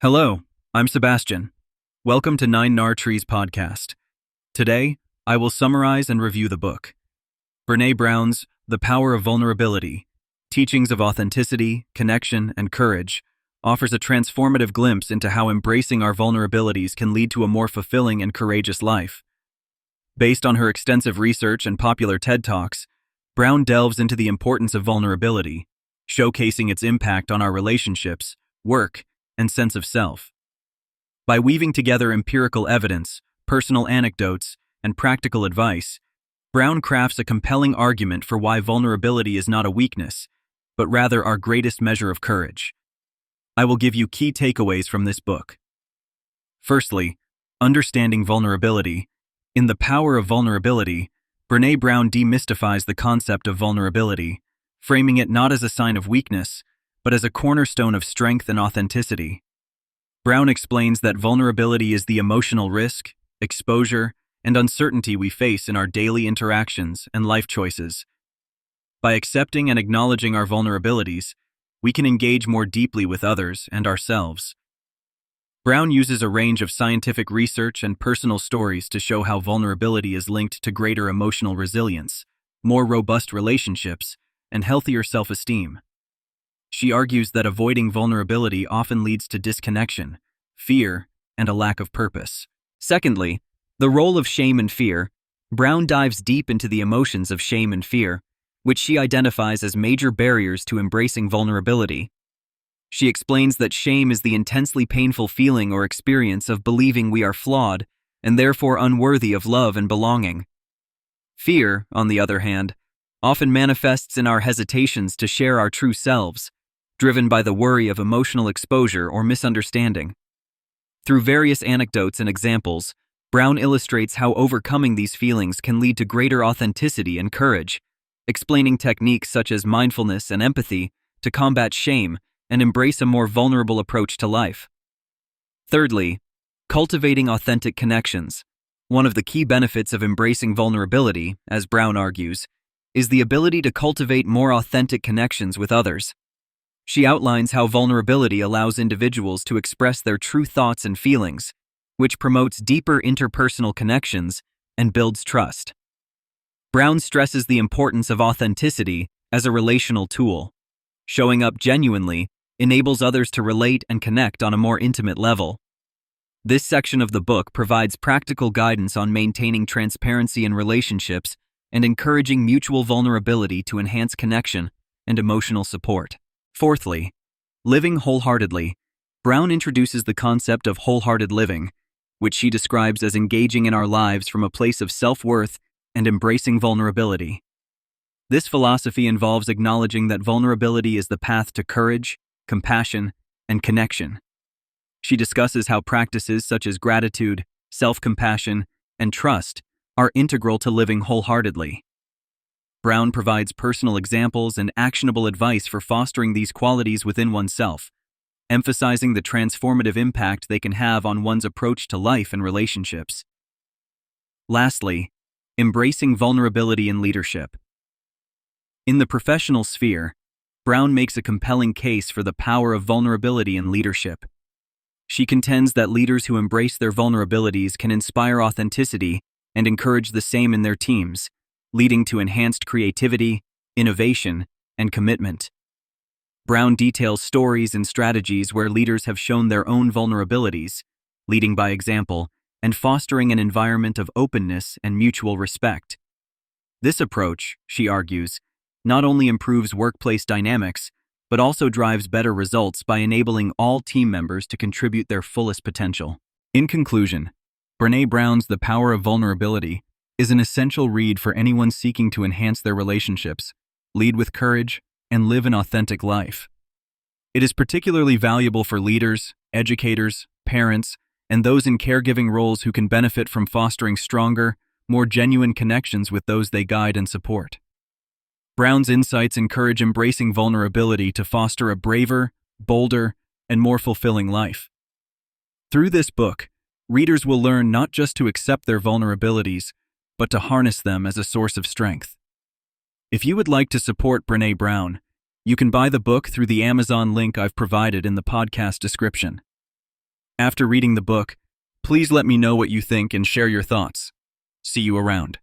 Hello, I'm Sebastian. Welcome to Nine Nar Trees podcast. Today, I will summarize and review the book. Brené Brown's The Power of Vulnerability, Teachings of Authenticity, Connection, and Courage offers a transformative glimpse into how embracing our vulnerabilities can lead to a more fulfilling and courageous life. Based on her extensive research and popular TED Talks, Brown delves into the importance of vulnerability, showcasing its impact on our relationships, work, and sense of self. By weaving together empirical evidence, personal anecdotes, and practical advice, Brown crafts a compelling argument for why vulnerability is not a weakness, but rather our greatest measure of courage. I will give you key takeaways from this book. Firstly, understanding vulnerability. In The Power of Vulnerability, Brené Brown demystifies the concept of vulnerability, framing it not as a sign of weakness, but as a cornerstone of strength and authenticity. Brown explains that vulnerability is the emotional risk, exposure, and uncertainty we face in our daily interactions and life choices. By accepting and acknowledging our vulnerabilities, we can engage more deeply with others and ourselves. Brown uses a range of scientific research and personal stories to show how vulnerability is linked to greater emotional resilience, more robust relationships, and healthier self-esteem. She argues that avoiding vulnerability often leads to disconnection, fear, and a lack of purpose. Secondly, the role of shame and fear. Brown dives deep into the emotions of shame and fear, which she identifies as major barriers to embracing vulnerability. She explains that shame is the intensely painful feeling or experience of believing we are flawed and therefore unworthy of love and belonging. Fear, on the other hand, often manifests in our hesitations to share our true selves, driven by the worry of emotional exposure or misunderstanding. Through various anecdotes and examples, Brown illustrates how overcoming these feelings can lead to greater authenticity and courage, explaining techniques such as mindfulness and empathy to combat shame and embrace a more vulnerable approach to life. Thirdly, cultivating authentic connections. One of the key benefits of embracing vulnerability, as Brown argues, is the ability to cultivate more authentic connections with others. She outlines how vulnerability allows individuals to express their true thoughts and feelings, which promotes deeper interpersonal connections and builds trust. Brown stresses the importance of authenticity as a relational tool. Showing up genuinely enables others to relate and connect on a more intimate level. This section of the book provides practical guidance on maintaining transparency in relationships and encouraging mutual vulnerability to enhance connection and emotional support. Fourthly, living wholeheartedly. Brown introduces the concept of wholehearted living, which she describes as engaging in our lives from a place of self-worth and embracing vulnerability. This philosophy involves acknowledging that vulnerability is the path to courage, compassion, and connection. She discusses how practices such as gratitude, self-compassion, and trust are integral to living wholeheartedly. Brown provides personal examples and actionable advice for fostering these qualities within oneself, emphasizing the transformative impact they can have on one's approach to life and relationships. Lastly, embracing vulnerability in leadership. In the professional sphere, Brown makes a compelling case for the power of vulnerability in leadership. She contends that leaders who embrace their vulnerabilities can inspire authenticity and encourage the same in their teams, leading to enhanced creativity, innovation, and commitment. Brown details stories and strategies where leaders have shown their own vulnerabilities, leading by example, and fostering an environment of openness and mutual respect. This approach, she argues, not only improves workplace dynamics, but also drives better results by enabling all team members to contribute their fullest potential. In conclusion, Brené Brown's The Power of Vulnerability is an essential read for anyone seeking to enhance their relationships, lead with courage, and live an authentic life. It is particularly valuable for leaders, educators, parents, and those in caregiving roles who can benefit from fostering stronger, more genuine connections with those they guide and support. Brown's insights encourage embracing vulnerability to foster a braver, bolder, and more fulfilling life. Through this book, readers will learn not just to accept their vulnerabilities, but to harness them as a source of strength. If you would like to support Brené Brown, you can buy the book through the Amazon link I've provided in the podcast description. After reading the book, please let me know what you think and share your thoughts. See you around.